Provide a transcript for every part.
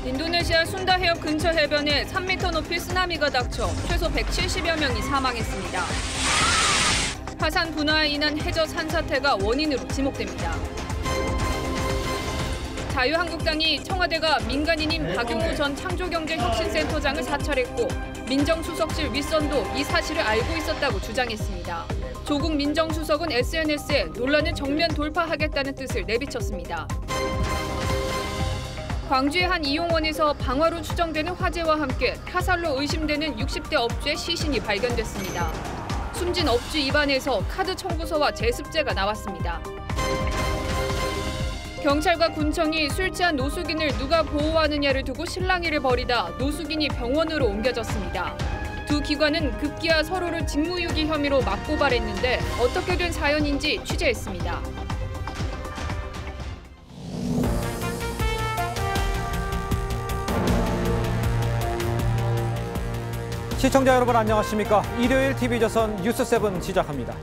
인도네시아 순다 해협 근처 해변에 3m 높이 쓰나미가 닥쳐 최소 170여 명이 사망했습니다. 화산 분화에 인한 해저 산사태가 원인으로 지목됩니다. 자유한국당이 청와대가 민간인인 박용호 전 창조경제혁신센터장을 사찰했고 민정수석실 윗선도 이 사실을 알고 있었다고 주장했습니다. 조국 민정수석은 SNS에 논란을 정면 돌파하겠다는 뜻을 내비쳤습니다. 광주의 한 이용원에서 방화로 추정되는 화재와 함께 타살로 의심되는 60대 업주의 시신이 발견됐습니다. 숨진 업주 입안에서 카드 청구서와 제습제가 나왔습니다. 경찰과 군청이 술 취한 노숙인을 누가 보호하느냐를 두고 실랑이를 벌이다 노숙인이 병원으로 옮겨졌습니다. 두 기관은 급기야 서로를 직무유기 혐의로 맞고발했는데 어떻게 된 사연인지 취재했습니다. 시청자 여러분 안녕하십니까? 일요일 TV조선 뉴스7 시작합니다.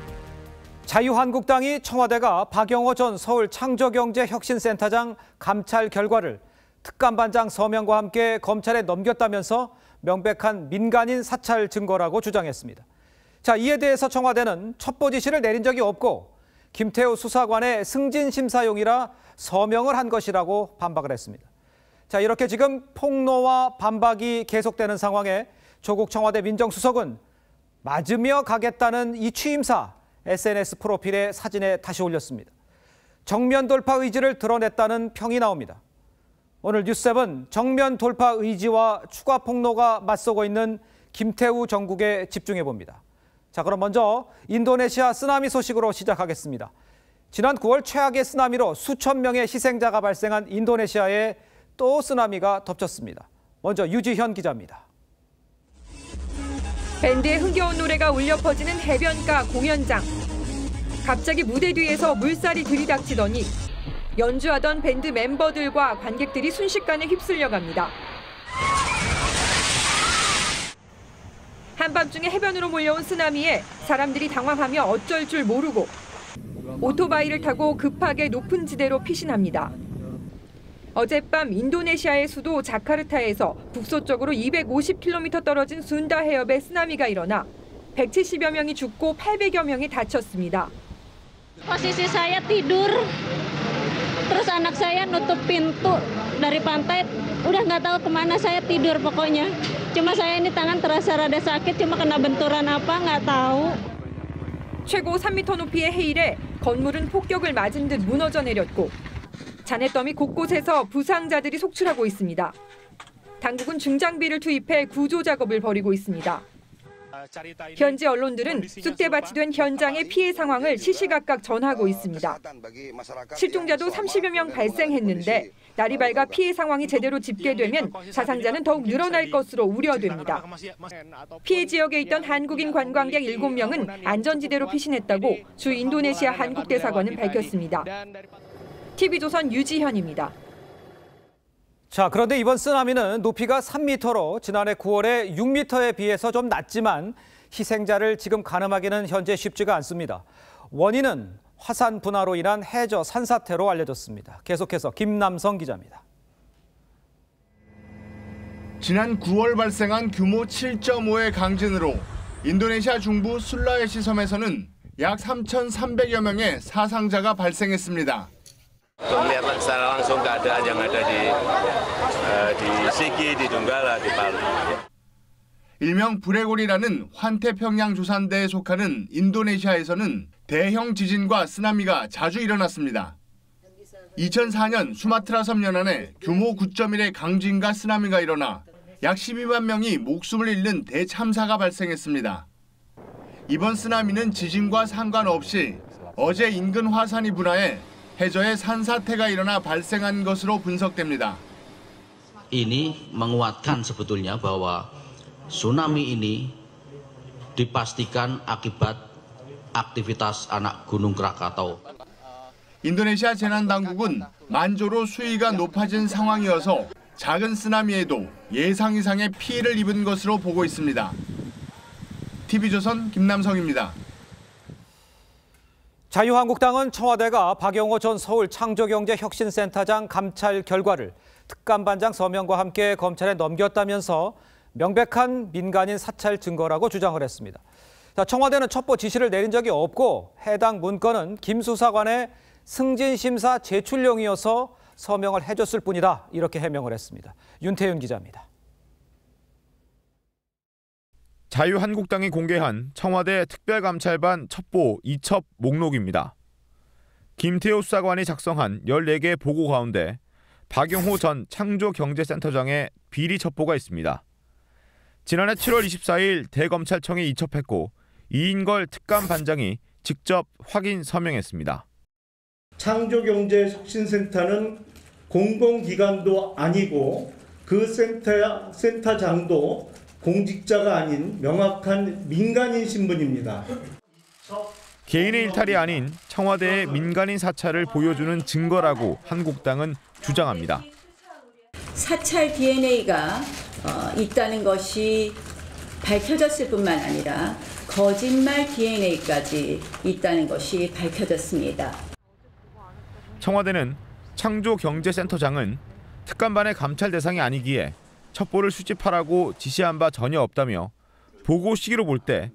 자유한국당이 청와대가 박용호 전 서울창조경제혁신센터장 감찰 결과를 특감반장 서명과 함께 검찰에 넘겼다면서 명백한 민간인 사찰 증거라고 주장했습니다. 자, 이에 대해서 청와대는 첩보 지시를 내린 적이 없고 김태우 수사관의 승진 심사용이라 서명을 한 것이라고 반박을 했습니다. 자, 이렇게 지금 폭로와 반박이 계속되는 상황에 조국 청와대 민정수석은 맞으며 가겠다는 이 취임사 SNS 프로필에 사진에 다시 올렸습니다. 정면 돌파 의지를 드러냈다는 평이 나옵니다. 오늘 뉴스7 정면 돌파 의지와 추가 폭로가 맞서고 있는 김태우 정국에 집중해 봅니다. 자, 그럼 먼저 인도네시아 쓰나미 소식으로 시작하겠습니다. 지난 9월 최악의 쓰나미로 수천 명의 희생자가 발생한 인도네시아에 또 쓰나미가 덮쳤습니다. 먼저 유지현 기자입니다. 밴드의 흥겨운 노래가 울려 퍼지는 해변가 공연장. 갑자기 무대 뒤에서 물살이 들이닥치더니 연주하던 밴드 멤버들과 관객들이 순식간에 휩쓸려갑니다. 한밤중에 해변으로 몰려온 쓰나미에 사람들이 당황하며 어쩔 줄 모르고 오토바이를 타고 급하게 높은 지대로 피신합니다. 어젯밤 인도네시아의 수도 자카르타에서 북서쪽으로 250km 떨어진 순다 해협에 쓰나미가 일어나 170여 명이 죽고 800여 명이 다쳤습니다. Posisi saya tidur, terus anak saya nutup pintu dari pantai, udah nggak tahu kemana saya tidur pokoknya. Cuma saya ini tangan terasa rada sakit, cuma kena benturan apa nggak tahu. 최고 3m 높이의 해일에 건물은 폭격을 맞은 듯 무너져 내렸고 잔해더미 곳곳에서 부상자들이 속출하고 있습니다. 당국은 중장비를 투입해 구조 작업을 벌이고 있습니다. 현지 언론들은 쑥대밭이 된 현장의 피해 상황을 시시각각 전하고 있습니다. 실종자도 30여 명 발생했는데 날이 밝아 피해 상황이 제대로 집계되면 사상자는 더욱 늘어날 것으로 우려됩니다. 피해 지역에 있던 한국인 관광객 7명은 안전지대로 피신했다고 주 인도네시아 한국대사관은 밝혔습니다. TV조선 유지현입니다. 자, 그런데 이번 쓰나미는 높이가 3m로 지난해 9월에 6m에 비해서 좀 낮지만 희생자를 지금 가늠하기는 현재 쉽지가 않습니다. 원인은 화산 분화로 인한 해저 산사태로 알려졌습니다. 계속해서 김남성 기자입니다. 지난 9월 발생한 규모 7.5의 강진으로 인도네시아 중부 술라웨시 섬에서는 약 3,300여 명의 사상자가 발생했습니다. Melihat secara langsung keadaan yang ada di Sigi, di Donggala, di Palu. 일명 브레골이라는 환태평양 조산대에 속하는 인도네시아에서는 대형 지진과 쓰나미가 자주 일어났습니다. 2004년 수마트라 섬 연안에 규모 9.1의 강진과 쓰나미가 일어나 약 12만 명이 목숨을 잃는 대참사가 발생했습니다. 이번 쓰나미는 지진과 상관없이 어제 인근 화산이 분화해 해저에 산사태가 일어나 발생한 것으로 분석됩니다. Ini menguatkan sebetulnya bahwa tsunami ini dipastikan akibat aktivitas anak gunung Krakatau. 인도네시아 재난당국은 만조로 수위가 높아진 상황이어서 작은 쓰나미에도 예상 이상의 피해를 입은 것으로 보고 있습니다. TV조선 김남성입니다. 자유한국당은 청와대가 박영호 전 서울창조경제혁신센터장 감찰 결과를 특감반장 서명과 함께 검찰에 넘겼다면서 명백한 민간인 사찰 증거라고 주장을 했습니다. 청와대는 첩보 지시를 내린 적이 없고 해당 문건은 김 수사관의 승진심사 제출용이어서 서명을 해줬을 뿐이다, 이렇게 해명을 했습니다. 윤태윤 기자입니다. 자유한국당이 공개한 청와대 특별감찰반 첩보 2첩 목록입니다. 김태호 수사관이 작성한 14개 보고 가운데 박영호 전 창조경제센터장의 비리 첩보가 있습니다. 지난해 7월 24일 대검찰청에 이첩했고 이인걸 특감반장이 직접 확인 서명했습니다. 창조경제혁신센터는 공공기관도 아니고 그 센터장도 공직자가 아닌 명확한 민간인 신분입니다. 개인의 일탈이 아닌 청와대의 민간인 사찰을 보여주는 증거라고 한국당은 주장합니다. 사찰 DNA가 있다는 것이 밝혀졌을 뿐만 아니라 거짓말 DNA까지 있다는 것이 밝혀졌습니다. 청와대는 창조경제센터장은 특감반의 감찰 대상이 아니기에 첩보를 수집하라고 지시한 바 전혀 없다며 보고 시기로 볼 때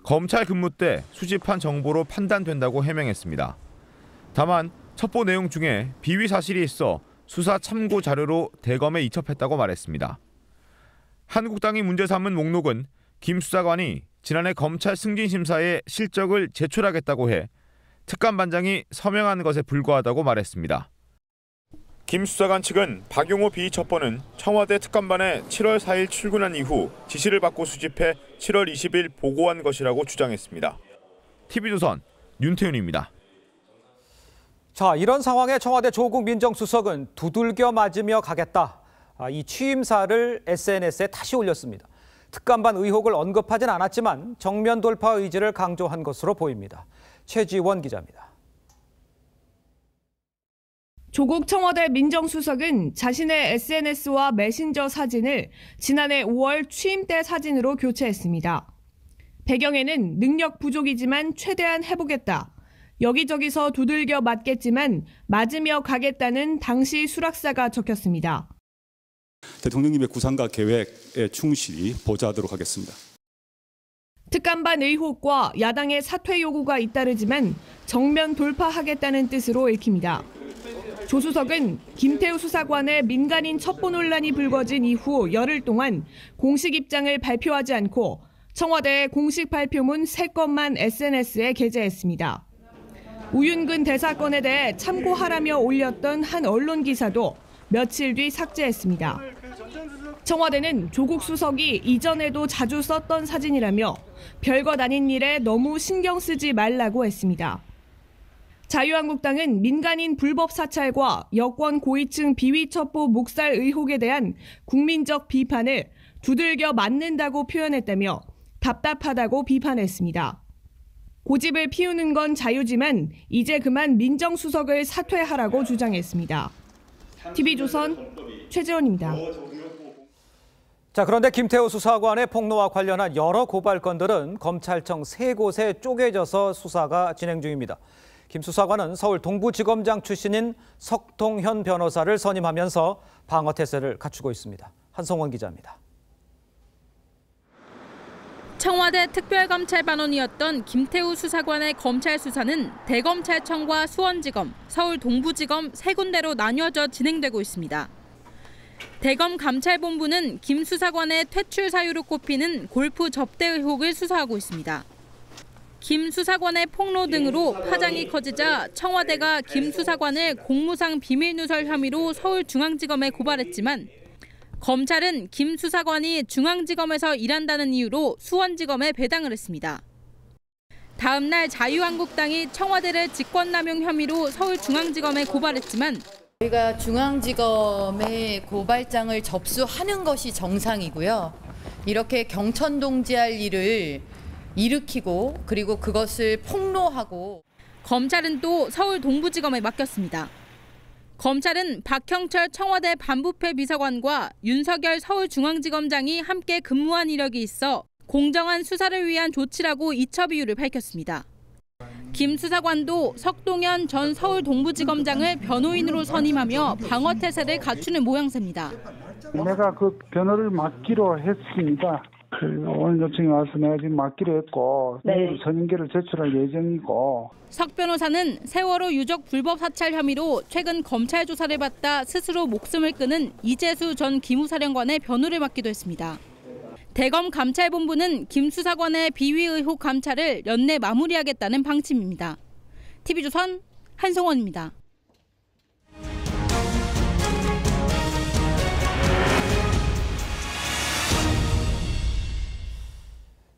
검찰 근무 때 수집한 정보로 판단된다고 해명했습니다. 다만 첩보 내용 중에 비위 사실이 있어 수사 참고 자료로 대검에 이첩했다고 말했습니다. 한국당이 문제 삼은 목록은 김 수사관이 지난해 검찰 승진심사에 실적을 제출하겠다고 해 특감반장이 서명한 것에 불과하다고 말했습니다. 김 수사관 측은 박용호 비위 첩보는 청와대 특감반에 7월 4일 출근한 이후 지시를 받고 수집해 7월 20일 보고한 것이라고 주장했습니다. TV조선 윤태윤입니다. 자, 이런 상황에 청와대 조국 민정수석은 두들겨 맞으며 가겠다, 이 취임사를 SNS에 다시 올렸습니다. 특감반 의혹을 언급하진 않았지만 정면 돌파 의지를 강조한 것으로 보입니다. 최지원 기자입니다. 조국 청와대 민정수석은 자신의 SNS와 메신저 사진을 지난해 5월 취임 때 사진으로 교체했습니다. 배경에는 능력 부족이지만 최대한 해보겠다, 여기저기서 두들겨 맞겠지만 맞으며 가겠다는 당시 수락사가 적혔습니다. 대통령님의 구상과 계획에 충실히 보좌하도록 하겠습니다. 특감반 의혹과 야당의 사퇴 요구가 잇따르지만 정면 돌파하겠다는 뜻으로 읽힙니다. 조 수석은 김태우 수사관의 민간인 첩보 논란이 불거진 이후 열흘 동안 공식 입장을 발표하지 않고 청와대의 공식 발표문 3건만 SNS에 게재했습니다. 우윤근 대사건에 대해 참고하라며 올렸던 한 언론 기사도 며칠 뒤 삭제했습니다. 청와대는 조국 수석이 이전에도 자주 썼던 사진이라며 별것 아닌 일에 너무 신경 쓰지 말라고 했습니다. 자유한국당은 민간인 불법 사찰과 여권 고위층 비위 첩보 묵살 의혹에 대한 국민적 비판을 두들겨 맞는다고 표현했다며 답답하다고 비판했습니다. 고집을 피우는 건 자유지만 이제 그만 민정수석을 사퇴하라고 주장했습니다. TV조선 최재원입니다. 자, 그런데 김태호 수사관의 폭로와 관련한 여러 고발건들은 검찰청 3곳에 쪼개져서 수사가 진행 중입니다. 김 수사관은 서울 동부지검장 출신인 석동현 변호사를 선임하면서 방어 태세를 갖추고 있습니다. 한성원 기자입니다. 청와대 특별감찰반원이었던 김태우 수사관의 검찰 수사는 대검찰청과 수원지검, 서울 동부지검 3군데로 나뉘어져 진행되고 있습니다. 대검 감찰본부는 김 수사관의 퇴출 사유로 꼽히는 골프 접대 의혹을 수사하고 있습니다. 김 수사관의 폭로 등으로 파장이 커지자 청와대가 김 수사관을 공무상 비밀누설 혐의로 서울중앙지검에 고발했지만 검찰은 김 수사관이 중앙지검에서 일한다는 이유로 수원지검에 배당을 했습니다. 다음 날 자유한국당이 청와대를 직권남용 혐의로 서울중앙지검에 고발했지만 저희가 중앙지검에 고발장을 접수하는 것이 정상이고요. 이렇게 경천동지할 일을 일으키고 그리고 그것을 폭로하고 검찰은 또 서울 동부지검에 맡겼습니다. 검찰은 박형철 청와대 반부패 비서관과 윤석열 서울중앙지검장이 함께 근무한 이력이 있어 공정한 수사를 위한 조치라고 이첩 이유를 밝혔습니다. 김 수사관도 석동현 전 서울 동부지검장을 변호인으로 선임하며 방어 태세를 갖추는 모양새입니다. 내가 그 변호를 맡기로 했습니다. 오늘 요청이 와서 내가 지금 맡기로 했고 내일 선임계를 제출할 예정이고. 석 변호사는 세월호 유족 불법 사찰 혐의로 최근 검찰 조사를 받다 스스로 목숨을 끊은 이재수 전 기무사령관의 변호를 맡기도 했습니다. 대검 감찰본부는 김 수사관의 비위 의혹 감찰을 연내 마무리하겠다는 방침입니다. TV조선 한성원입니다.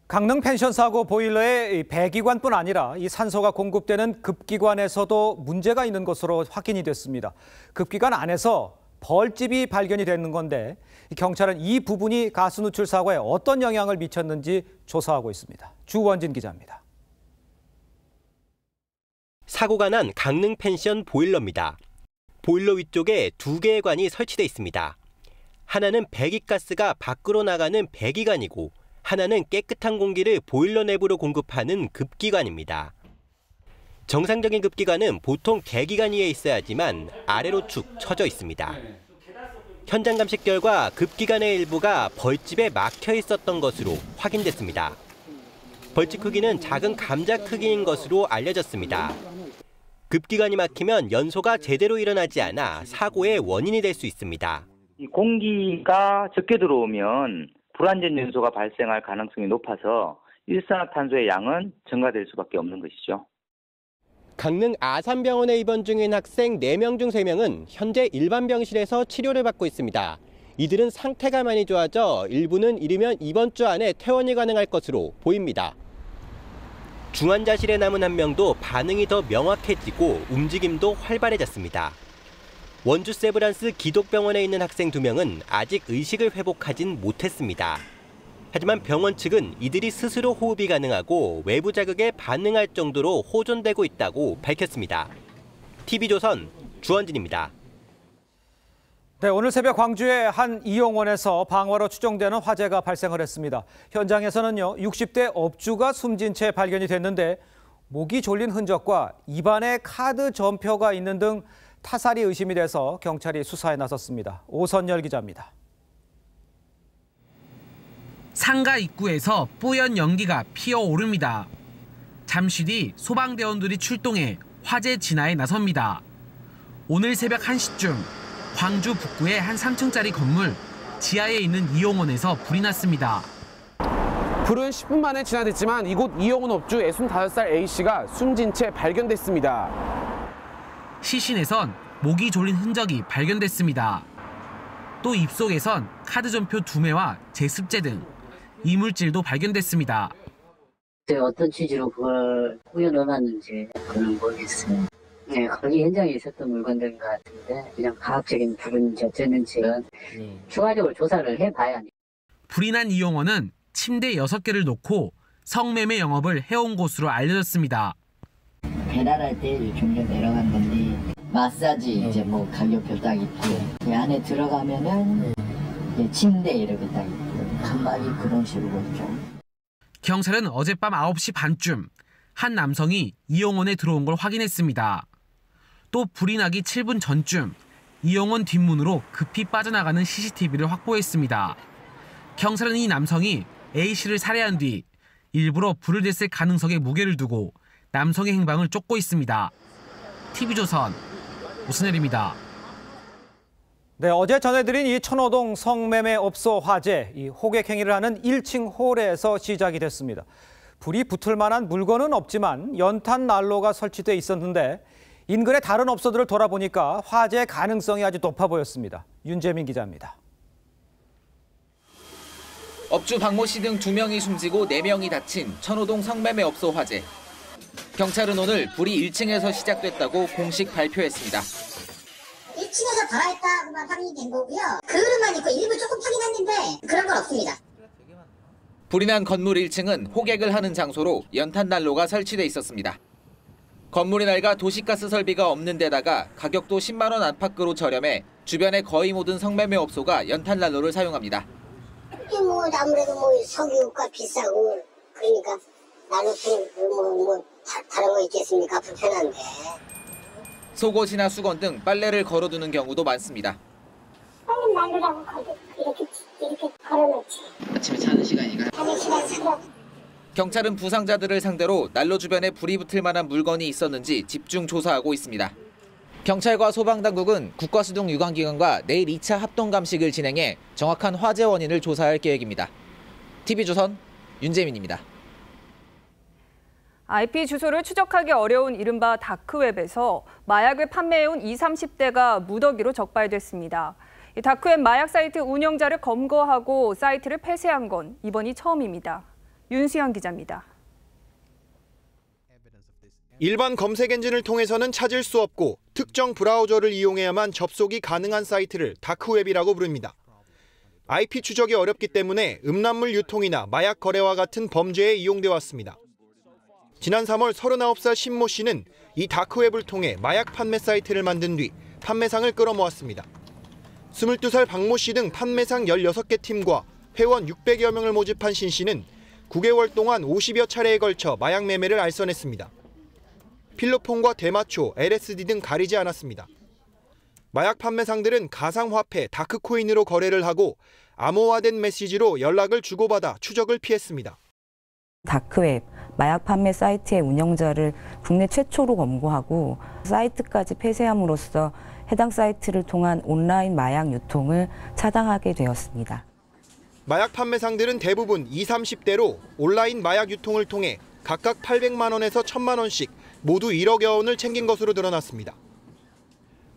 강릉 펜션 사고 보일러의 배기관뿐 아니라 이 산소가 공급되는 급기관에서도 문제가 있는 것으로 확인이 됐습니다. 급기관 안에서 벌집이 발견이 되는 건데 경찰은 이 부분이 가스 누출 사고에 어떤 영향을 미쳤는지 조사하고 있습니다. 주원진 기자입니다. 사고가 난 강릉 펜션 보일러입니다. 보일러 위쪽에 2개의 관이 설치돼 있습니다. 하나는 배기가스가 밖으로 나가는 배기관이고 하나는 깨끗한 공기를 보일러 내부로 공급하는 급기관입니다. 정상적인 급기관은 보통 배기관 위에 있어야지만 아래로 축 처져 있습니다. 현장 감식 결과 급기관의 일부가 벌집에 막혀 있었던 것으로 확인됐습니다. 벌집 크기는 작은 감자 크기인 것으로 알려졌습니다. 급기관이 막히면 연소가 제대로 일어나지 않아 사고의 원인이 될 수 있습니다. 공기가 적게 들어오면 불안전 연소가 발생할 가능성이 높아서 일산화탄소의 양은 증가될 수밖에 없는 것이죠. 강릉 아산병원에 입원 중인 학생 4명 중 3명은 현재 일반 병실에서 치료를 받고 있습니다. 이들은 상태가 많이 좋아져 일부는 이르면 이번 주 안에 퇴원이 가능할 것으로 보입니다. 중환자실에 남은 한 명도 반응이 더 명확해지고 움직임도 활발해졌습니다. 원주 세브란스 기독병원에 있는 학생 2명은 아직 의식을 회복하진 못했습니다. 하지만 병원 측은 이들이 스스로 호흡이 가능하고 외부 자극에 반응할 정도로 호전되고 있다고 밝혔습니다. TV조선 주원진입니다. 네, 오늘 새벽 광주의 한 이용원에서 방화로 추정되는 화재가 발생을 했습니다. 현장에서는요, 60대 업주가 숨진 채 발견이 됐는데 목이 졸린 흔적과 입안에 카드 전표가 있는 등 타살이 의심이 돼서 경찰이 수사에 나섰습니다. 오선열 기자입니다. 상가 입구에서 뽀얀 연기가 피어오릅니다. 잠시 뒤 소방대원들이 출동해 화재 진화에 나섭니다. 오늘 새벽 1시쯤 광주 북구의 한 3층짜리 건물 지하에 있는 이용원에서 불이 났습니다. 불은 10분 만에 진화됐지만 이곳 이용원 업주 65살 A씨가 숨진 채 발견됐습니다. 시신에선 목이 졸린 흔적이 발견됐습니다. 또 입속에선 카드 전표 2매와 제습제 등 이물질도 발견됐습니다. 어떤 취지로 그걸 꾸겨 넣어놨는지 그건 모르겠어요. 네, 거기 현장에 있었던 물건들인 것 같은데 그냥 과학적인 부분인지 어쨌는지는 추가적으로 조사를 해봐야 합니다. 불이 난 이용원은 침대 6개를 놓고 성매매 영업을 해온 곳으로 알려졌습니다. 배달할 때 종류 내려간 건데 마사지 이제 뭐 가격표 딱 있고 그 안에 들어가면은 침대 이렇게 딱 있고 칸막이 그런 식으로 좀. 경찰은 어젯밤 9시 반쯤 한 남성이 이용원에 들어온 걸 확인했습니다. 또 불이 나기 7분 전쯤 이용원 뒷문으로 급히 빠져나가는 CCTV를 확보했습니다. 경찰은 이 남성이 A씨를 살해한 뒤 일부러 불을 댔을 가능성에 무게를 두고 남성의 행방을 쫓고 있습니다. TV조선 오선열입니다. 네, 어제 전해드린 이 천호동 성매매업소 화재, 이 호객 행위를 하는 1층 홀에서 시작이 됐습니다. 불이 붙을 만한 물건은 없지만 연탄 난로가 설치돼 있었는데 인근의 다른 업소들을 돌아보니까 화재 가능성이 아주 높아 보였습니다. 윤재민 기자입니다. 업주 박모 씨 등 2명이 숨지고 4명이 다친 천호동 성매매업소 화재. 경찰은 오늘 불이 1층에서 시작됐다고 공식 발표했습니다. 1층에서 발화했다고만 확인이 된 거고요. 그릇만 있고 일부 조금 확인했는데 그런 건 없습니다. 불이 난 건물 1층은 호객을 하는 장소로 연탄 난로가 설치돼 있었습니다. 건물이 낡아 도시가스 설비가 없는 데다가 가격도 10만 원 안팎으로 저렴해 주변의 거의 모든 성매매업소가 연탄 난로를 사용합니다. 아무래도 석유가 비싸고 그러니까 난로필 다른 거 있겠습니까? 불편한데. 속옷이나 수건 등 빨래를 걸어두는 경우도 많습니다. 빨리 말르라고 이렇게 걸어놓지. 아침에 자는 시간이가. 자는 시간 차려. 경찰은 부상자들을 상대로 난로 주변에 불이 붙을 만한 물건이 있었는지 집중 조사하고 있습니다. 경찰과 소방당국은 국가수동 유관기관과 내일 2차 합동 감식을 진행해 정확한 화재 원인을 조사할 계획입니다. TV조선 윤재민입니다. IP 주소를 추적하기 어려운 이른바 다크웹에서 마약을 판매해온 20, 30대가 무더기로 적발됐습니다. 이 다크웹 마약 사이트 운영자를 검거하고 사이트를 폐쇄한 건 이번이 처음입니다. 윤수현 기자입니다. 일반 검색 엔진을 통해서는 찾을 수 없고 특정 브라우저를 이용해야만 접속이 가능한 사이트를 다크웹이라고 부릅니다. IP 추적이 어렵기 때문에 음란물 유통이나 마약 거래와 같은 범죄에 이용돼 왔습니다. 지난 3월 39살 신모 씨는 이 다크웹을 통해 마약 판매 사이트를 만든 뒤 판매상을 끌어모았습니다. 22살 박모 씨 등 판매상 16개 팀과 회원 600여 명을 모집한 신 씨는 9개월 동안 50여 차례에 걸쳐 마약 매매를 알선했습니다. 필로폰과 대마초, LSD 등 가리지 않았습니다. 마약 판매상들은 가상화폐 다크코인으로 거래를 하고 암호화된 메시지로 연락을 주고받아 추적을 피했습니다. 다크웹, 마약 판매 사이트의 운영자를 국내 최초로 검거하고 사이트까지 폐쇄함으로써 해당 사이트를 통한 온라인 마약 유통을 차단하게 되었습니다. 마약 판매상들은 대부분 20, 30대로 온라인 마약 유통을 통해 각각 800만 원에서 1,000만 원씩 모두 1억여 원을 챙긴 것으로 드러났습니다.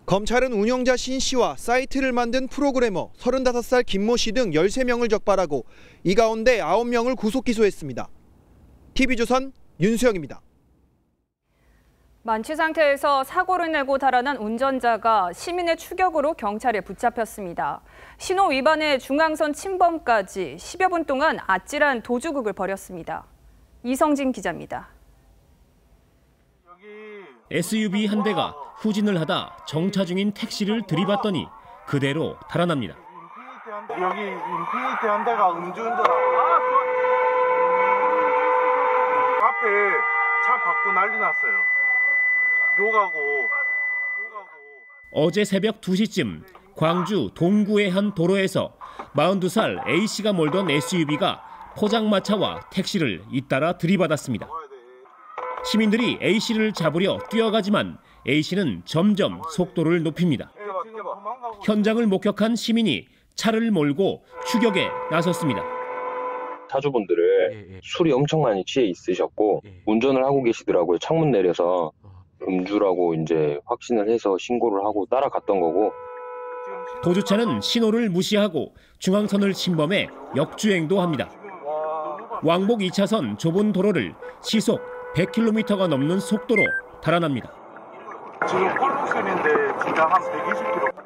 검찰은 운영자 신 씨와 사이트를 만든 프로그래머 35살 김모 씨 등 13명을 적발하고 이 가운데 9명을 구속 기소했습니다. TV조선 윤수영입니다. 만취 상태에서 사고를 내고 달아난 운전자가 시민의 추격으로 경찰에 붙잡혔습니다. 신호 위반에 중앙선 침범까지 10여 분 동안 아찔한 도주극을 벌였습니다. 이성진 기자입니다. SUV 한 대가 후진을 하다 정차 중인 택시를 들이받더니 그대로 달아납니다. 여기 인피니티 한 대가 음주운전하고 앞에 차 받고 난리 났어요. 욕하고. 어제 새벽 2시쯤 광주 동구의 한 도로에서 42살 A씨가 몰던 SUV가 포장마차와 택시를 잇따라 들이받았습니다. 시민들이 A씨를 잡으려 뛰어가지만 A씨는 점점 속도를 높입니다. 현장을 목격한 시민이 차를 몰고 추격에 나섰습니다. 차주분들을 술이 엄청 많이 취해 있으셨고 운전을 하고 계시더라고요. 창문 내려서 음주라고 이제 확신을 해서 신고를 하고 따라갔던 거고. 도주차는 신호를 무시하고 중앙선을 침범해 역주행도 합니다. 왕복 2차선 좁은 도로를 시속 100km가 넘는 속도로 달아납니다. 지금 골목길인데 진짜 한 120km.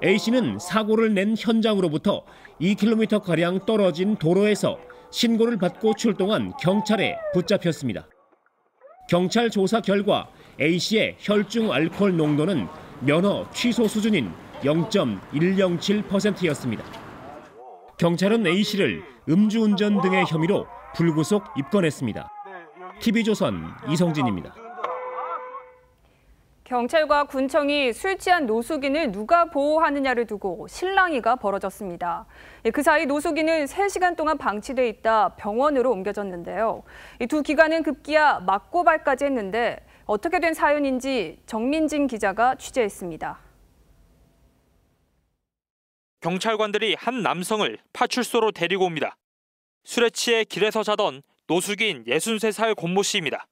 A씨는 사고를 낸 현장으로부터 2km가량 떨어진 도로에서 신고를 받고 출동한 경찰에 붙잡혔습니다. 경찰 조사 결과 A씨의 혈중 알코올 농도는 면허 취소 수준인 0.107%였습니다. 경찰은 A씨를 음주운전 등의 혐의로 불구속 입건했습니다. TV조선 이성진입니다. 경찰과 군청이 술 취한 노숙인을 누가 보호하느냐를 두고 실랑이가 벌어졌습니다. 그 사이 노숙인은 3시간 동안 방치돼 있다 병원으로 옮겨졌는데요. 이 두 기관은 급기야 맞고발까지 했는데 어떻게 된 사연인지 정민진 기자가 취재했습니다. 경찰관들이 한 남성을 파출소로 데리고 옵니다. 술에 취해 길에서 자던 노숙인 63살 권모 씨입니다.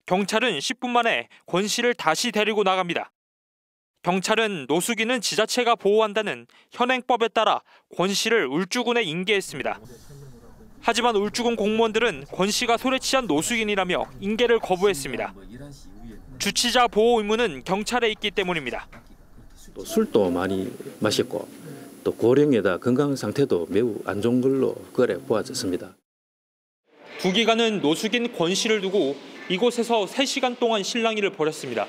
경찰은 10분 만에 권 씨를 다시 데리고 나갑니다. 경찰은 노숙인은 지자체가 보호한다는 현행법에 따라 권 씨를 울주군에 인계했습니다. 하지만 울주군 공무원들은 권 씨가 술에 취한 노숙인이라며 인계를 거부했습니다. 주치자 보호 의무는 경찰에 있기 때문입니다. 또 술도 많이 마셨고 또 고령에다 건강 상태도 매우 안 좋은 걸로 그래 보아졌습니다. 두 기관은 노숙인 권 씨를 두고 이곳에서 3시간 동안 실랑이를 벌였습니다.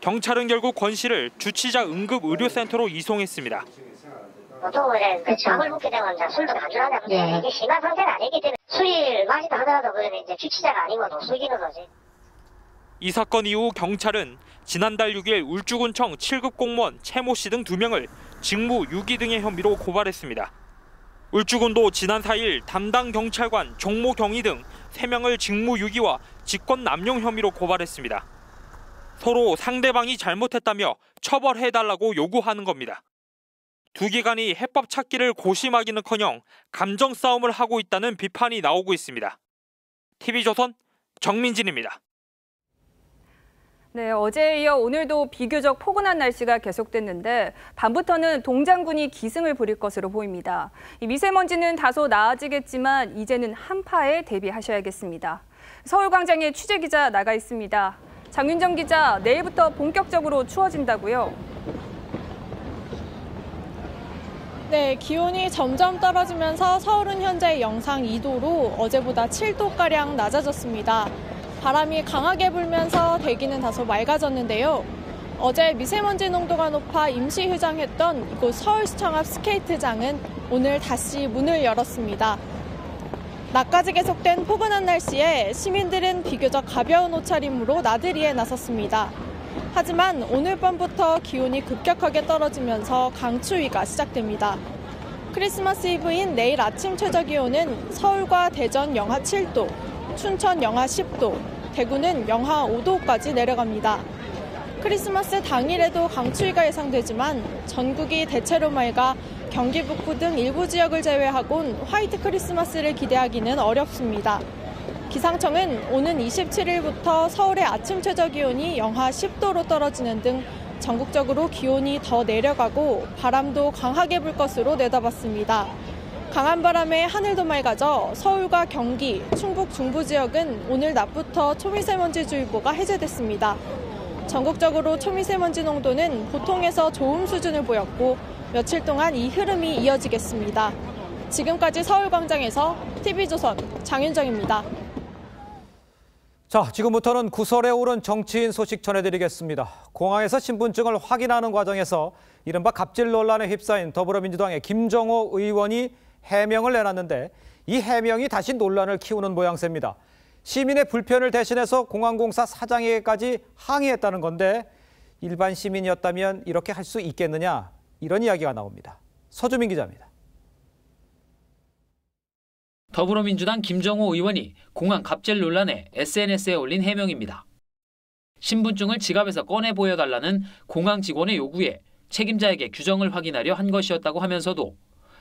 경찰은 결국 권 씨를 주치자 응급의료센터로 이송했습니다. 보통 약을 먹게 되면 술도 간주하다 보니 이게 심한 상태는 아니기 때문에 수리를 많이도 하더라도 그거는 이제 주치자가 아니고 노숙인으로 거지. 이 사건 이후 경찰은 지난달 6일 울주군청 7급 공무원 최모 씨 등 2명을 직무 유기 등의 혐의로 고발했습니다. 울주군도 지난 4일 담당 경찰관 종모 경위 등 3명을 직무 유기와 직권 남용 혐의로 고발했습니다. 서로 상대방이 잘못했다며 처벌해달라고 요구하는 겁니다. 두 기관이 해법 찾기를 고심하기는커녕 감정 싸움을 하고 있다는 비판이 나오고 있습니다. TV조선 정민진입니다. 네, 어제에 이어 오늘도 비교적 포근한 날씨가 계속됐는데 밤부터는 동장군이 기승을 부릴 것으로 보입니다. 이 미세먼지는 다소 나아지겠지만 이제는 한파에 대비하셔야겠습니다. 서울광장에 취재기자 나가 있습니다. 장윤정 기자, 내일부터 본격적으로 추워진다고요? 네, 기온이 점점 떨어지면서 서울은 현재 영상 2도로 어제보다 7도가량 낮아졌습니다. 바람이 강하게 불면서 대기는 다소 맑아졌는데요. 어제 미세먼지 농도가 높아 임시 휴장했던 이곳 서울시청 앞 스케이트장은 오늘 다시 문을 열었습니다. 낮까지 계속된 포근한 날씨에 시민들은 비교적 가벼운 옷차림으로 나들이에 나섰습니다. 하지만 오늘 밤부터 기온이 급격하게 떨어지면서 강추위가 시작됩니다. 크리스마스 이브인 내일 아침 최저기온은 서울과 대전 영하 7도, 춘천 영하 10도, 대구는 영하 5도까지 내려갑니다. 크리스마스 당일에도 강추위가 예상되지만 전국이 대체로 맑아 경기 북부 등 일부 지역을 제외하곤 화이트 크리스마스를 기대하기는 어렵습니다. 기상청은 오는 27일부터 서울의 아침 최저기온이 영하 10도로 떨어지는 등 전국적으로 기온이 더 내려가고 바람도 강하게 불 것으로 내다봤습니다. 강한 바람에 하늘도 맑아져 서울과 경기, 충북 중부 지역은 오늘 낮부터 초미세먼지주의보가 해제됐습니다. 전국적으로 초미세먼지 농도는 보통에서 좋음 수준을 보였고 며칠 동안 이 흐름이 이어지겠습니다. 지금까지 서울광장에서 TV조선 장윤정입니다. 자, 지금부터는 구설에 오른 정치인 소식 전해드리겠습니다. 공항에서 신분증을 확인하는 과정에서 이른바 갑질 논란에 휩싸인 더불어민주당의 김정호 의원이 해명을 내놨는데 이 해명이 다시 논란을 키우는 모양새입니다. 시민의 불편을 대신해서 공항공사 사장에게까지 항의했다는 건데 일반 시민이었다면 이렇게 할 수 있겠느냐, 이런 이야기가 나옵니다. 서주민 기자입니다. 더불어민주당 김정호 의원이 공항 갑질 논란에 SNS에 올린 해명입니다. 신분증을 지갑에서 꺼내 보여달라는 공항 직원의 요구에 책임자에게 규정을 확인하려 한 것이었다고 하면서도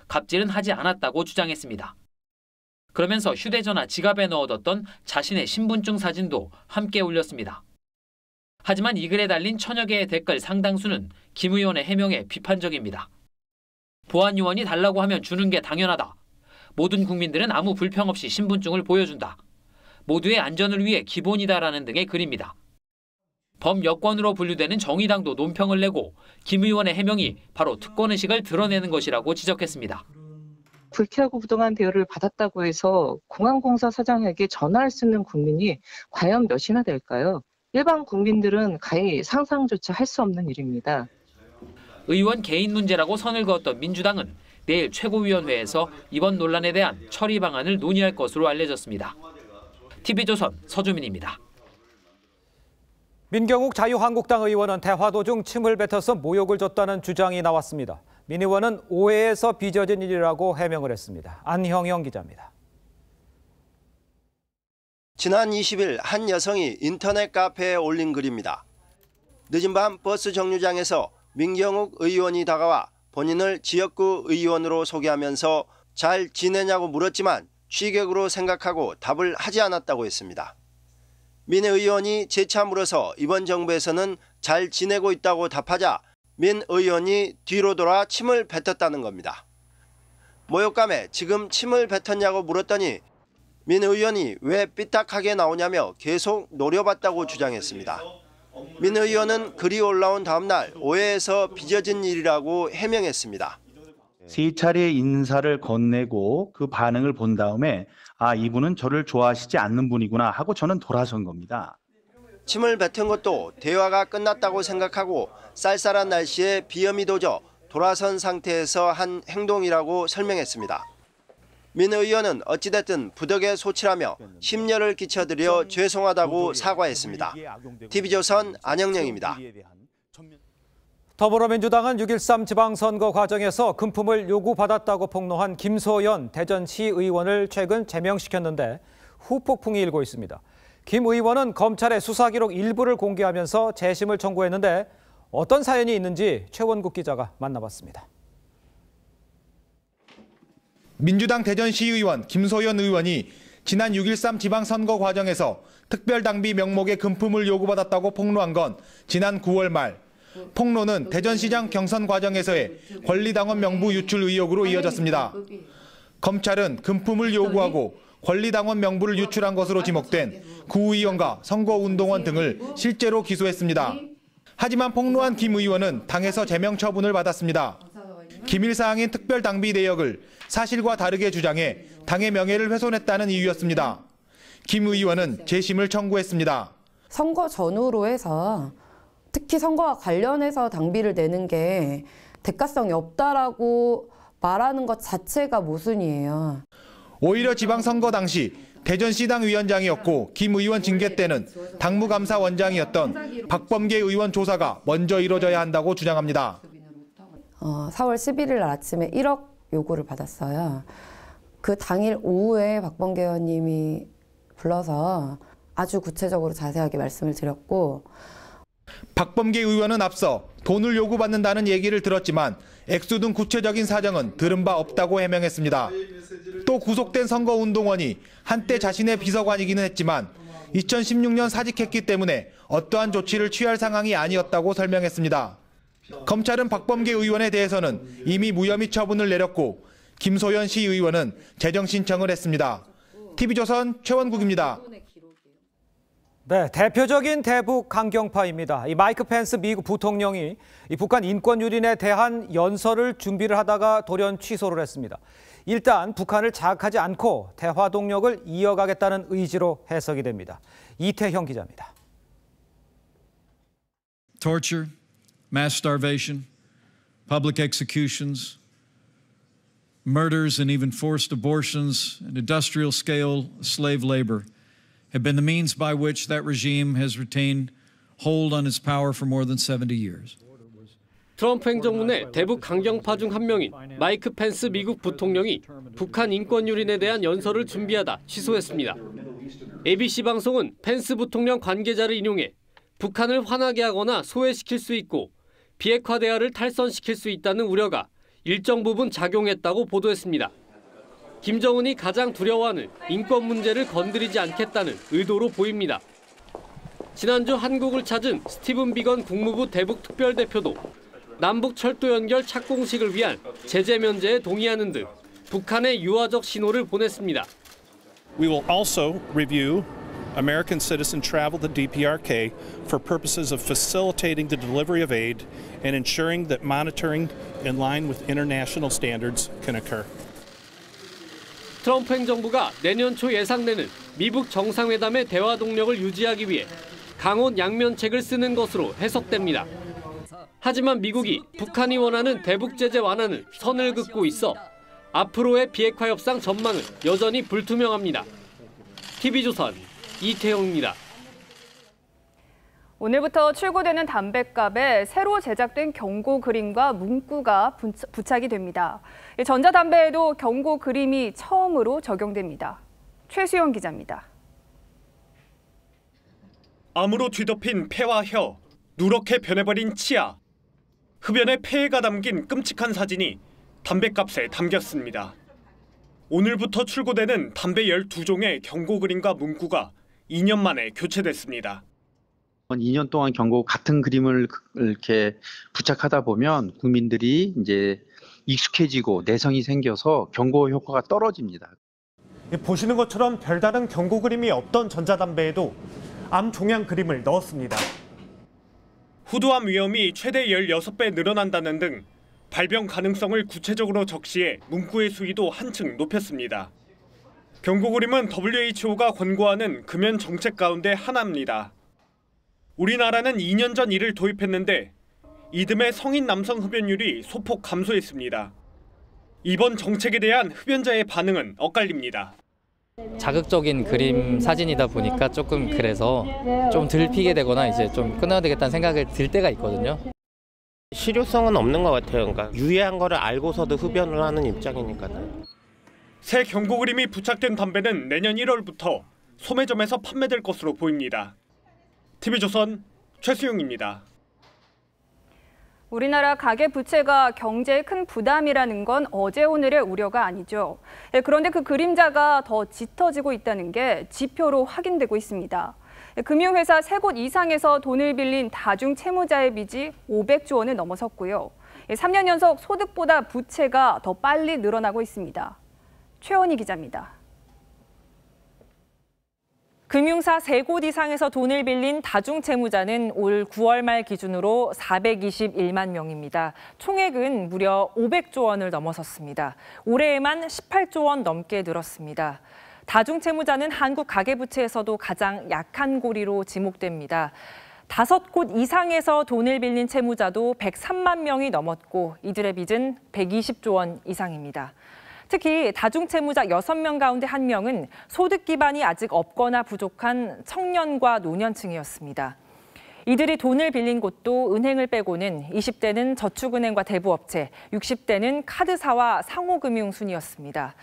갑질은 하지 않았다고 주장했습니다. 그러면서 휴대전화 지갑에 넣어뒀던 자신의 신분증 사진도 함께 올렸습니다. 하지만 이 글에 달린 천여 개의 댓글 상당수는 김 의원의 해명에 비판적입니다. 보안 요원이 달라고 하면 주는 게 당연하다. 모든 국민들은 아무 불평 없이 신분증을 보여준다. 모두의 안전을 위해 기본이다라는 등의 글입니다. 범여권으로 분류되는 정의당도 논평을 내고 김 의원의 해명이 바로 특권의식을 드러내는 것이라고 지적했습니다. 불쾌하고 부당한 대우를 받았다고 해서 공항공사 사장에게 전화할 수 있는 국민이 과연 몇이나 될까요? 일반 국민들은 가히 상상조차 할 수 없는 일입니다. 의원 개인 문제라고 선을 그었던 민주당은 내일 최고위원회에서 이번 논란에 대한 처리 방안을 논의할 것으로 알려졌습니다. TV조선 서주민입니다. 민경욱 자유한국당 의원은 대화 도중 침을 뱉어서 모욕을 줬다는 주장이 나왔습니다. 민 의원은 오해에서 빚어진 일이라고 해명을 했습니다. 안형영 기자입니다. 지난 20일 한 여성이 인터넷 카페에 올린 글입니다. 늦은 밤 버스 정류장에서 민경욱 의원이 다가와 본인을 지역구 의원으로 소개하면서 잘 지내냐고 물었지만 취객으로 생각하고 답을 하지 않았다고 했습니다. 민 의원이 재차 물어서 이번 정부에서는 잘 지내고 있다고 답하자 민 의원이 뒤로 돌아 침을 뱉었다는 겁니다. 모욕감에 지금 침을 뱉었냐고 물었더니 민 의원이 왜 삐딱하게 나오냐며 계속 노려봤다고 주장했습니다. 민 의원은 글이 올라온 다음 날 오해에서 빚어진 일이라고 해명했습니다. 세 차례 인사를 건네고 그 반응을 본 다음에 아, 이분은 저를 좋아하시지 않는 분이구나 하고 저는 돌아선 겁니다. 침을 뱉은 것도 대화가 끝났다고 생각하고 쌀쌀한 날씨에 비염이 도져 돌아선 상태에서 한 행동이라고 설명했습니다. 민 의원은 어찌됐든 부덕의 소치라며 심려를 끼쳐드려 죄송하다고 사과했습니다. TV조선 안영영입니다. 더불어민주당은 6.13 지방선거 과정에서 금품을 요구받았다고 폭로한 김소연 대전시의원을 최근 제명시켰는데 후폭풍이 일고 있습니다. 김 의원은 검찰의 수사 기록 일부를 공개하면서 재심을 청구했는데 어떤 사연이 있는지 최원국 기자가 만나봤습니다. 민주당 대전시의원 김소연 의원이 지난 6.13 지방선거 과정에서 특별당비 명목의 금품을 요구받았다고 폭로한 건 지난 9월 말. 폭로는 대전시장 경선 과정에서의 권리당원 명부 유출 의혹으로 이어졌습니다. 검찰은 금품을 요구하고 권리당원 명부를 유출한 것으로 지목된 구의원과 선거운동원 등을 실제로 기소했습니다. 하지만 폭로한 김 의원은 당에서 제명 처분을 받았습니다. 기밀사항인 특별당비 내역을 사실과 다르게 주장해 당의 명예를 훼손했다는 이유였습니다. 김 의원은 재심을 청구했습니다. 선거 전후로 해서 특히 선거와 관련해서 당비를 내는 게 대가성이 없다라고 말하는 것 자체가 모순이에요. 오히려 지방선거 당시 대전시당 위원장이었고 김 의원 징계 때는 당무감사원장이었던 박범계 의원 조사가 먼저 이뤄져야 한다고 주장합니다. 4월 11일 날 아침에 1억 요구를 받았어요. 그 당일 오후에 박범계 의원님이 불러서 아주 구체적으로 자세하게 말씀을 드렸고 박범계 의원은 앞서 돈을 요구받는다는 얘기를 들었지만 액수 등 구체적인 사정은 들은 바 없다고 해명했습니다. 또 구속된 선거운동원이 한때 자신의 비서관이기는 했지만 2016년 사직했기 때문에 어떠한 조치를 취할 상황이 아니었다고 설명했습니다. 검찰은 박범계 의원에 대해서는 이미 무혐의 처분을 내렸고 김소연 시의원은 재정 신청을 했습니다. TV조선 최원국입니다. 네, 대표적인 대북 강경파입니다. 이 마이크 펜스 미국 부통령이 이 북한 인권 유린에 대한 연설을 준비를 하다가 돌연 취소를 했습니다. 일단 북한을 자극하지 않고 대화 동력을 이어가겠다는 의지로 해석이 됩니다. 이태형 기자입니다. Torture, mass starvation, public executions, murders and even forced abortions and industrial scale slave labor have been the means by which that regime has retained hold on its power for more than 70 years. 트럼프 행정부 내 대북 강경파 중 한 명인 마이크 펜스 미국 부통령이 북한 인권 유린에 대한 연설을 준비하다 취소했습니다. ABC 방송은 펜스 부통령 관계자를 인용해 북한을 화나게 하거나 소외시킬 수 있고 비핵화 대화를 탈선시킬 수 있다는 우려가 일정 부분 작용했다고 보도했습니다. 김정은이 가장 두려워하는 인권 문제를 건드리지 않겠다는 의도로 보입니다. 지난주 한국을 찾은 스티븐 비건 국무부 대북 특별대표도 남북 철도 연결 착공식을 위한 제재 면제에 동의하는 등 북한의 유화적 신호를 보냈습니다. We will also review American citizen travel to DPRK for purposes of facilitating the delivery of aid and ensuring that monitoring in line with international standards can occur. 트럼프 행정부가 내년 초 예상되는 미북 정상회담의 대화 동력을 유지하기 위해 강원 양면책을 쓰는 것으로 해석됩니다. 하지만 미국이 북한이 원하는 대북 제재 완화는 선을 긋고 있어 앞으로의 비핵화 협상 전망은 여전히 불투명합니다. TV조선 이태영입니다. 오늘부터 출고되는 담뱃갑에 새로 제작된 경고 그림과 문구가 부착이 됩니다. 전자담배에도 경고 그림이 처음으로 적용됩니다. 최수영 기자입니다. 암으로 뒤덮인 폐와 혀, 누렇게 변해버린 치아, 흡연에 폐해가 담긴 끔찍한 사진이 담뱃값에 담겼습니다. 오늘부터 출고되는 담배 12종의 경고 그림과 문구가 2년 만에 교체됐습니다. 2년 동안 경고 같은 그림을 이렇게 부착하다 보면 국민들이 이제 익숙해지고 내성이 생겨서 경고 효과가 떨어집니다. 보시는 것처럼 별다른 경고 그림이 없던 전자담배에도 암 종양 그림을 넣었습니다. 후두암 위험이 최대 16배 늘어난다는 등 발병 가능성을 구체적으로 적시해 문구의 수위도 한층 높였습니다. 경고 그림은 WHO가 권고하는 금연 정책 가운데 하나입니다. 우리나라는 2년 전 이를 도입했는데 이듬해 성인 남성 흡연율이 소폭 감소했습니다. 이번 정책에 대한 흡연자의 반응은 엇갈립니다. 자극적인 그림 사진이다 보니까 조금 그래서 좀 들피게 되거나 이제 좀 끊어야 되겠다는 생각을 들 때가 있거든요. 실효성은 없는 것 같아요. 그러니까 유해한 거를 알고서도 흡연을 하는 입장이니까요. 새 경고 그림이 부착된 담배는 내년 1월부터 소매점에서 판매될 것으로 보입니다. TV조선 최수용입니다. 우리나라 가계부채가 경제에 큰 부담이라는 건 어제 오늘의 우려가 아니죠. 그런데 그 그림자가 더 짙어지고 있다는 게 지표로 확인되고 있습니다. 금융회사 3곳 이상에서 돈을 빌린 다중채무자의 빚이 500조 원을 넘어섰고요. 3년 연속 소득보다 부채가 더 빨리 늘어나고 있습니다. 최원희 기자입니다. 금융사 3곳 이상에서 돈을 빌린 다중채무자는 올 9월 말 기준으로 421만 명입니다. 총액은 무려 500조 원을 넘어섰습니다. 올해에만 18조 원 넘게 늘었습니다. 다중채무자는 한국 가계부채에서도 가장 약한 고리로 지목됩니다. 5곳 이상에서 돈을 빌린 채무자도 103만 명이 넘었고 이들의 빚은 120조 원 이상입니다. 특히 다중채무자 6명 가운데 1명은 소득 기반이 아직 없거나 부족한 청년과 노년층이었습니다. 이들이 돈을 빌린 곳도 은행을 빼고는 20대는 저축은행과 대부업체, 60대는 카드사와 상호금융 순이었습니다.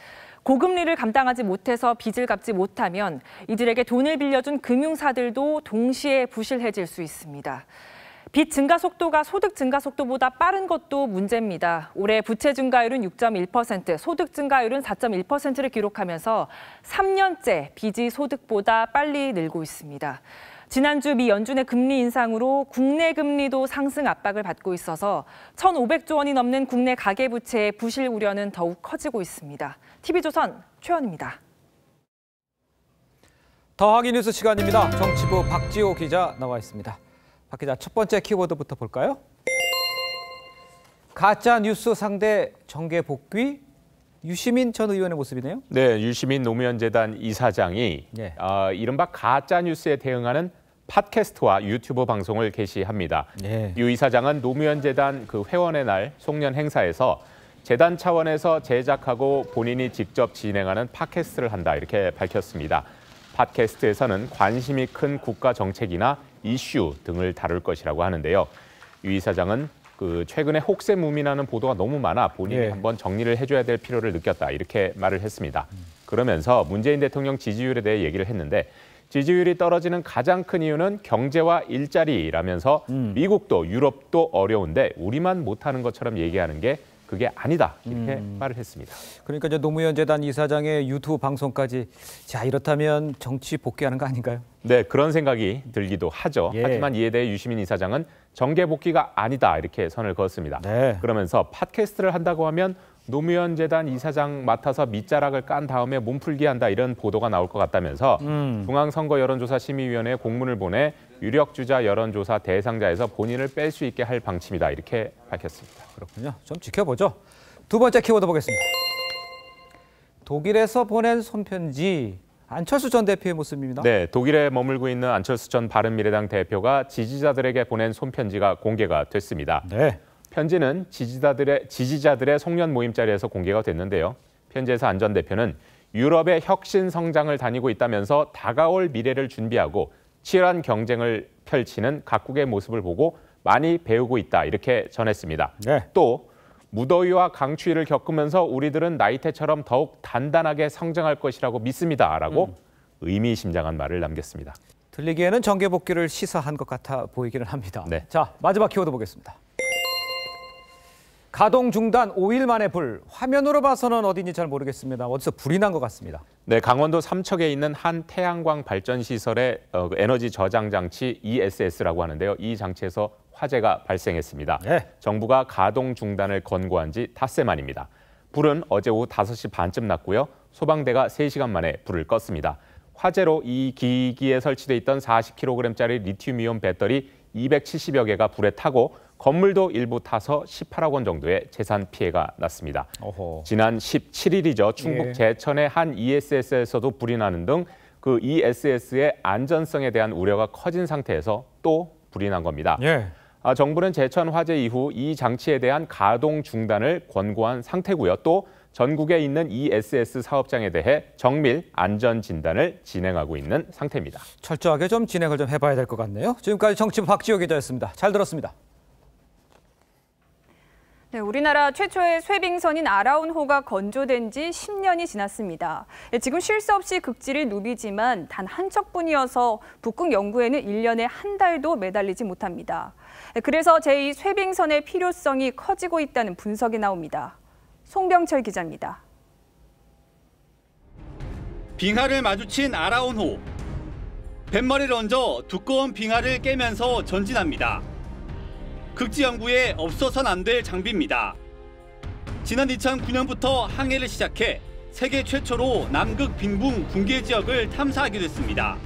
고금리를 감당하지 못해서 빚을 갚지 못하면 이들에게 돈을 빌려준 금융사들도 동시에 부실해질 수 있습니다. 빚 증가 속도가 소득 증가 속도보다 빠른 것도 문제입니다. 올해 부채 증가율은 6.1%, 소득 증가율은 4.1%를 기록하면서 3년째 빚이 소득보다 빨리 늘고 있습니다. 지난주 미 연준의 금리 인상으로 국내 금리도 상승 압박을 받고 있어서 1,500조 원이 넘는 국내 가계부채의 부실 우려는 더욱 커지고 있습니다. TV조선 최원입니다. 더하기 뉴스 시간입니다. 정치부 박지호 기자 나와 있습니다. 박 기자, 첫 번째 키워드부터 볼까요? 가짜 뉴스 상대 정계 복귀? 유시민 전 의원의 모습이네요. 네, 유시민 노무현재단 이사장이 이른바 가짜 뉴스에 대응하는 팟캐스트와 유튜브 방송을 개시합니다. 유 이사장은 노무현재단 그 회원의 날 송년 행사에서 재단 차원에서 제작하고 본인이 직접 진행하는 팟캐스트를 한다 이렇게 밝혔습니다. 팟캐스트에서는 관심이 큰 국가 정책이나 이슈 등을 다룰 것이라고 하는데요. 유 이사장은 최근에 혹세무민하는 보도가 너무 많아 본인이 한번 정리를 해줘야 될 필요를 느꼈다 이렇게 말을 했습니다. 그러면서 문재인 대통령 지지율에 대해 얘기를 했는데 지지율이 떨어지는 가장 큰 이유는 경제와 일자리라면서 미국도 유럽도 어려운데 우리만 못하는 것처럼 얘기하는 게 그게 아니다 이렇게 말을 했습니다. 그러니까 이제 노무현 재단 이사장의 유튜브 방송까지 자 이렇다면 정치 복귀하는 거 아닌가요? 네, 그런 생각이 들기도 하죠. 하지만 이에 대해 유시민 이사장은 정계 복귀가 아니다 이렇게 선을 그었습니다. 그러면서 팟캐스트를 한다고 하면 노무현 재단 이사장 맡아서 밑자락을 깐 다음에 몸풀기 한다 이런 보도가 나올 것 같다면서 중앙선거 여론조사 심의위원회에 공문을 보내 유력 주자 여론조사 대상자에서 본인을 뺄 수 있게 할 방침이다 이렇게 밝혔습니다. 그렇군요. 좀 지켜보죠. 두 번째 키워드 보겠습니다. 독일에서 보낸 손편지. 안철수 전 대표의 모습입니다. 네, 독일에 머물고 있는 안철수 전 바른미래당 대표가 지지자들에게 보낸 손편지가 공개가 됐습니다. 편지는 지지자들의 송년 모임 자리에서 공개가 됐는데요. 편지에서 안 전 대표는 유럽의 혁신 성장을 다니고 있다면서 다가올 미래를 준비하고 치열한 경쟁을 펼치는 각국의 모습을 보고 많이 배우고 있다 이렇게 전했습니다. 또 무더위와 강추위를 겪으면서 우리들은 나이테처럼 더욱 단단하게 성장할 것이라고 믿습니다라고 의미심장한 말을 남겼습니다. 들리기에는 정계 복귀를 시사한 것 같아 보이기는 합니다. 자, 마지막 키워드 보겠습니다. 가동 중단 5일 만에 불. 화면으로 봐서는 어딘지 잘 모르겠습니다. 어디서 불이 난 것 같습니다. 네, 강원도 삼척에 있는 한 태양광 발전 시설의 에너지 저장 장치 ESS라고 하는데요. 이 장치에서 화재가 발생했습니다. 정부가 가동 중단을 권고한 지 닷새 만입니다. 불은 어제 오후 5시 반쯤 났고요. 소방대가 3시간 만에 불을 껐습니다. 화재로 이 기기에 설치돼 있던 40kg짜리 리튬이온 배터리 270여 개가 불에 타고 건물도 일부 타서 18억 원 정도의 재산 피해가 났습니다. 지난 17일이죠. 충북 제천의 한 ESS에서도 불이 나는 등 그 ESS의 안전성에 대한 우려가 커진 상태에서 또 불이 난 겁니다. 정부는 제천 화재 이후 이 장치에 대한 가동 중단을 권고한 상태고요. 또 전국에 있는 ESS 사업장에 대해 정밀 안전 진단을 진행하고 있는 상태입니다. 철저하게 좀 진행을 좀 해봐야 될 것 같네요. 지금까지 정치부 박지호 기자였습니다. 잘 들었습니다. 네, 우리나라 최초의 쇠빙선인 아라운호가 건조된 지 10년이 지났습니다. 지금 쉴 새 없이 극지를 누비지만 단 한 척뿐이어서 북극 연구에는 1년에 한 달도 매달리지 못합니다. 그래서 제2 쇠빙선의 필요성이 커지고 있다는 분석이 나옵니다. 송병철 기자입니다. 빙하를 마주친 아라운호. 뱃머리를 얹어 두꺼운 빙하를 깨면서 전진합니다. 극지 연구에 없어선 안 될 장비입니다. 지난 2009년부터 항해를 시작해 세계 최초로 남극 빙붕 붕괴 지역을 탐사하게 됐습니다.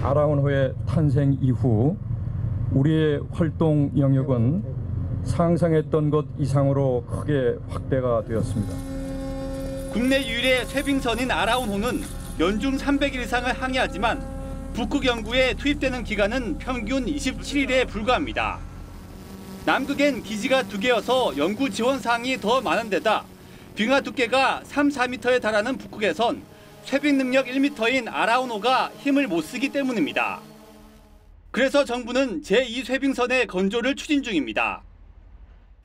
아라운호의 탄생 이후 우리의 활동 영역은 상상했던 것 이상으로 크게 확대가 되었습니다. 국내 유일의 쇠빙선인 아라운호는 연중 300일 이상을 항해하지만 북극 연구에 투입되는 기간은 평균 27일에 불과합니다. 남극엔 기지가 2개여서 연구 지원 사항이 더 많은 데다 빙하 두께가 3-4m에 달하는 북극에선 쇠빙 능력 1m인 아라운호가 힘을 못 쓰기 때문입니다. 그래서 정부는 제2 쇠빙선의 건조를 추진 중입니다.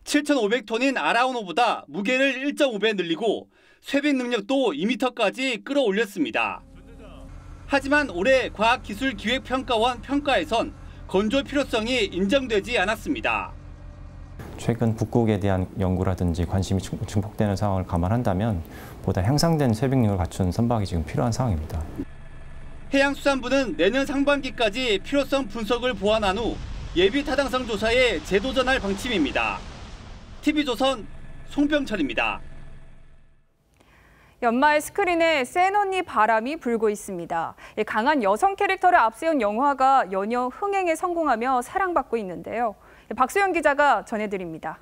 7,500톤인 아라운호보다 무게를 1.5배 늘리고 쇠빙 능력도 2m까지 끌어올렸습니다. 하지만 올해 과학기술기획평가원 평가에선 건조 필요성이 인정되지 않았습니다. 최근 북극에 대한 연구라든지 관심이 증폭되는 상황을 감안한다면 보다 향상된 쇠빙 능력을 갖춘 선박이 지금 필요한 상황입니다. 해양수산부는 내년 상반기까지 필요성 분석을 보완한 후 예비 타당성 조사에 재도전할 방침입니다. TV조선 송병철입니다. 연말 스크린에 센 언니 바람이 불고 있습니다. 강한 여성 캐릭터를 앞세운 영화가 연이어 흥행에 성공하며 사랑받고 있는데요. 박수영 기자가 전해드립니다.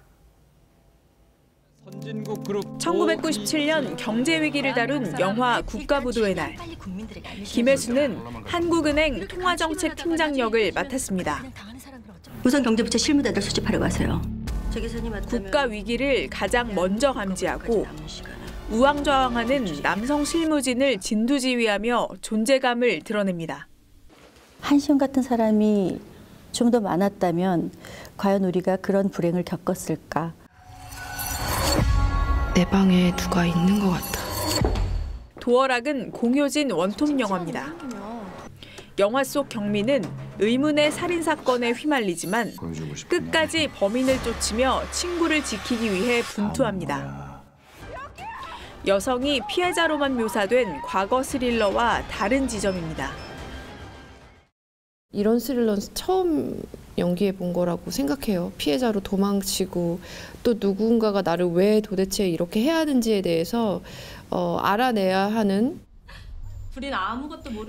1997년 경제 위기를 다룬 영화 국가부도의 날. 김혜수는 한국은행 통화정책팀장 역을 맡았습니다. 우선경제부처 실무자들 수집하려고 하세요. 국가 위기를 가장 먼저 감지하고 우왕좌왕하는 남성 실무진을 진두지휘하며 존재감을 드러냅니다. 한시영 같은 사람이 좀 더 많았다면 과연 우리가 그런 불행을 겪었을까? 내 방에 누가 있는 것 같다. 도어락은 공효진 원톱 영화입니다. 영화 속 경민은 의문의 살인사건에 휘말리지만 끝까지 범인을 쫓으며 친구를 지키기 위해 분투합니다. 여성이 피해자로만 묘사된 과거 스릴러와 다른 지점입니다. 이런 스릴러는 처음 연기해 본 거라고 생각해요. 피해자로 도망치고 또 누군가가 나를 왜 도대체 이렇게 해야 하는지에 대해서 알아내야 하는.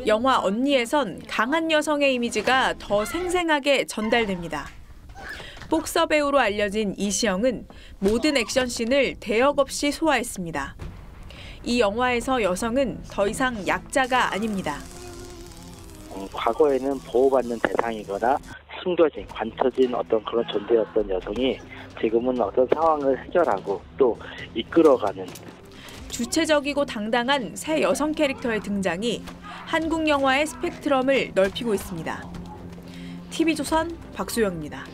영화 언니에선 강한 여성의 이미지가 더 생생하게 전달됩니다. 복서 배우로 알려진 이시영은 모든 액션씬을 대역 없이 소화했습니다. 이 영화에서 여성은 더 이상 약자가 아닙니다. 과거에는 보호받는 대상이거나 숨겨진, 관처진 어떤 그런 존재였던 여성이 지금은 어떤 상황을 해결하고 또 이끌어가는 주체적이고 당당한 새 여성 캐릭터의 등장이 한국 영화의 스펙트럼을 넓히고 있습니다. TV조선 박수영입니다.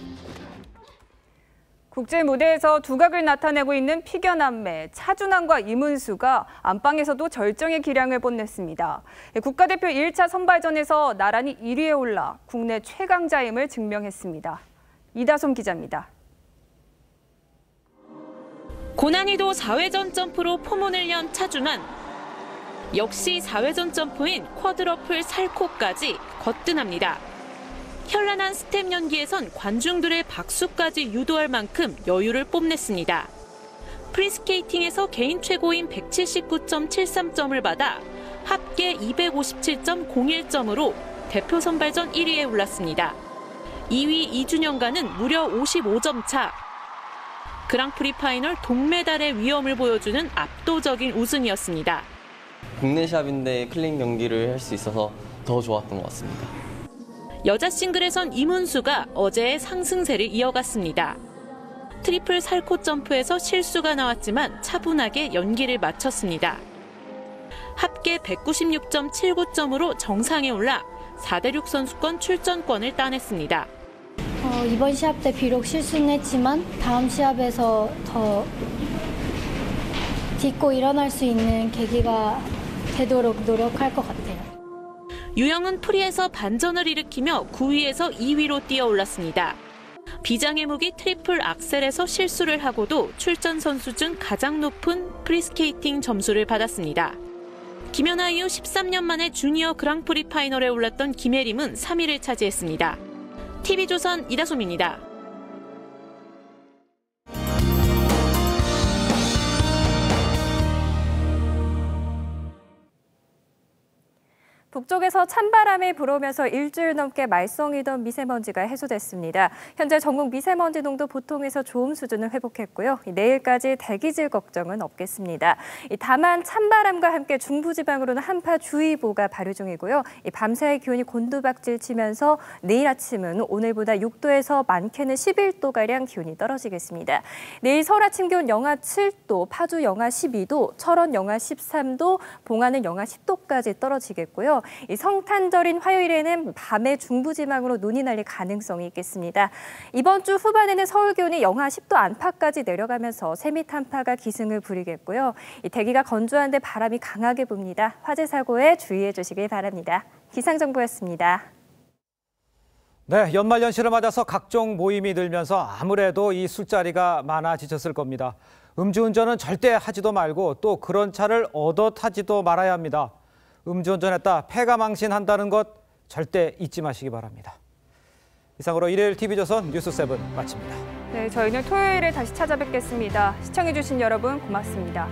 국제 무대에서 두각을 나타내고 있는 피겨 남매 차준환과 이문수가 안방에서도 절정의 기량을 뽐냈습니다. 국가대표 1차 선발전에서 나란히 1위에 올라 국내 최강자임을 증명했습니다. 이다솜 기자입니다. 고난이도 4회전 점프로 포문을 연 차준환. 역시 4회전 점프인 쿼드러플 살코까지 거뜬합니다. 현란한 스텝 연기에선 관중들의 박수까지 유도할 만큼 여유를 뽐냈습니다. 프리스케이팅에서 개인 최고인 179.73점을 받아 합계 257.01점으로 대표 선발전 1위에 올랐습니다. 2위 이준영과는 무려 55점 차. 그랑프리 파이널 동메달의 위험을 보여주는 압도적인 우승이었습니다. 국내 시합인데 클린 경기를 할 수 있어서 더 좋았던 것 같습니다. 여자 싱글에선 이문수가 어제의 상승세를 이어갔습니다. 트리플 살코 점프에서 실수가 나왔지만 차분하게 연기를 마쳤습니다. 합계 196.79점으로 정상에 올라 4대6 선수권 출전권을 따냈습니다. 이번 시합 때 비록 실수는 했지만 다음 시합에서 더 딛고 일어날 수 있는 계기가 되도록 노력할 것 같아요. 유영은 프리에서 반전을 일으키며 9위에서 2위로 뛰어올랐습니다. 비장의 무기 트리플 악셀에서 실수를 하고도 출전 선수 중 가장 높은 프리스케이팅 점수를 받았습니다. 김연아 이후 13년 만에 주니어 그랑프리 파이널에 올랐던 김혜림은 3위를 차지했습니다. TV조선 이다솜입니다. 북쪽에서 찬바람이 불어오면서 일주일 넘게 말썽이던 미세먼지가 해소됐습니다. 현재 전국 미세먼지 농도 보통에서 좋음 수준을 회복했고요. 내일까지 대기질 걱정은 없겠습니다. 다만 찬바람과 함께 중부지방으로는 한파주의보가 발효 중이고요. 밤사이 기온이 곤두박질 치면서 내일 아침은 오늘보다 6도에서 많게는 11도가량 기온이 떨어지겠습니다. 내일 서울 아침 기온 영하 7도, 파주 영하 12도, 철원 영하 13도, 봉화는 영하 10도까지 떨어지겠고요. 이 성탄절인 화요일에는 밤에 중부지방으로 눈이 날릴 가능성이 있겠습니다. 이번 주 후반에는 서울 기온이 영하 10도 안팎까지 내려가면서 세미탄파가 기승을 부리겠고요. 이 대기가 건조한데 바람이 강하게 붑니다. 화재 사고에 주의해 주시길 바랍니다. 기상정보였습니다. 네, 연말연시를 맞아서 각종 모임이 늘면서 아무래도 이 술자리가 많아지셨을 겁니다. 음주운전은 절대 하지도 말고 또 그런 차를 얻어 타지도 말아야 합니다. 음주운전했다 폐가 망신한다는 것 절대 잊지 마시기 바랍니다. 이상으로 일요일 TV조선 뉴스7 마칩니다. 네, 저희는 토요일에 다시 찾아뵙겠습니다. 시청해주신 여러분 고맙습니다.